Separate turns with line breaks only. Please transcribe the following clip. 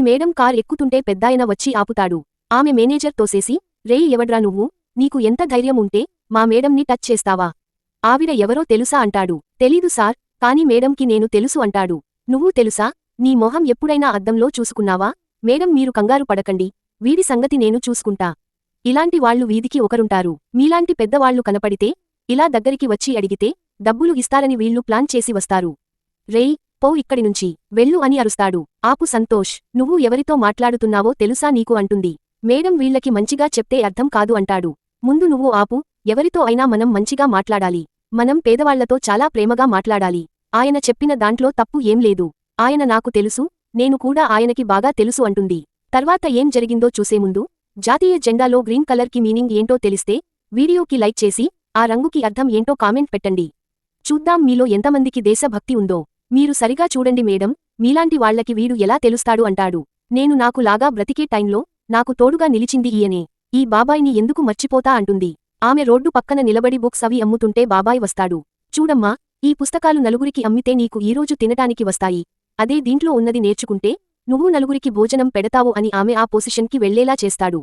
Madam car ఎక్కుతుంటే పెద్దాయన వచ్చి ఆపుతాడు. ఆమె మేనేజర్ తోసేసి, రేయ్ ఎవడ్రా నువ్వు, నీకు ఎంత ధైర్యం ఉంటే మా మేడంని టచ్ చేస్తావా? ఆవిడ ఎవరో తెలుసా అంటాడు. తెలీదు సార్, కాని మేడంకి నేను తెలుసు అంటాడు. నువ్వు తెలుసా? నీ మొహం ఎప్పుడైనా అద్దంలో చూసుకున్నావా? మేడం మీరు కంగారు పడకండి, వీడి సంగతి నేను చూసుకుంటా. ఇలాంటి వాళ్ళు వీధికి ఒకరుంటారు. మీలాంటి పెద్దవాళ్లు కనపడితే ఇలా దగ్గరికి వచ్చి అడిగితే డబ్బులు ఇస్తారని వీళ్ళు ప్లాన్ చేసి వస్తారు. రేయ్ పో ఇక్కడినుంచి వెళ్ళు అని అరుస్తాడు. ఆపు సంతోష్, నువ్వు ఎవరితో మాట్లాడుతున్నావో తెలుసా నీకు అంటుంది. మేడం వీళ్ళకి మంచిగా చెప్తే అర్థం కాదు అంటాడు. ముందు నువ్వు ఆపు, ఎవరితో అయినా మనం మంచిగా మాట్లాడాలి. మనం పేదవాళ్లతో చాలా ప్రేమగా మాట్లాడాలి. ఆయన చెప్పిన దాంట్లో తప్పు ఏం లేదు. ఆయన నాకు తెలుసు, నేను కూడా ఆయనకి బాగా తెలుసు అంటుంది. తర్వాత ఏం జరిగిందో చూసేముందు జాతీయ జెండాలో గ్రీన్ కలర్ కి మీనింగ్ ఏంటో తెలిస్తే వీడియోకి లైక్ చేసి ఆ రంగుకి అర్థం ఏంటో కామెంట్ పెట్టండి. చూద్దాం మీలో ఎంతమందికి దేశభక్తి ఉందో. మీరు సరిగా చూడండి మేడం, మీలాంటి వాళ్లకి వీడు ఎలా తెలుస్తాడు అంటాడు. నేను నాకు లాగా బ్రతికే టైంలో నాకు తోడుగా నిలిచింది ఈయనే. ఈ బాబాయిని ఎందుకు మర్చిపోతా అంటుంది. ఆమె రోడ్డు పక్కన నిలబడి బుక్స్ అవి అమ్ముతుంటే బాబాయ్ వస్తాడు. చూడమ్మా, ఈ పుస్తకాలు నలుగురికి అమ్మితే నీకు ఈరోజు తినటానికి వస్తాయి. అదే దీంట్లో ఉన్నది నేర్చుకుంటే నువ్వు నలుగురికి భోజనం పెడతావు అని ఆమె ఆ పొజిషన్కి వెళ్లేలా చేస్తాడు.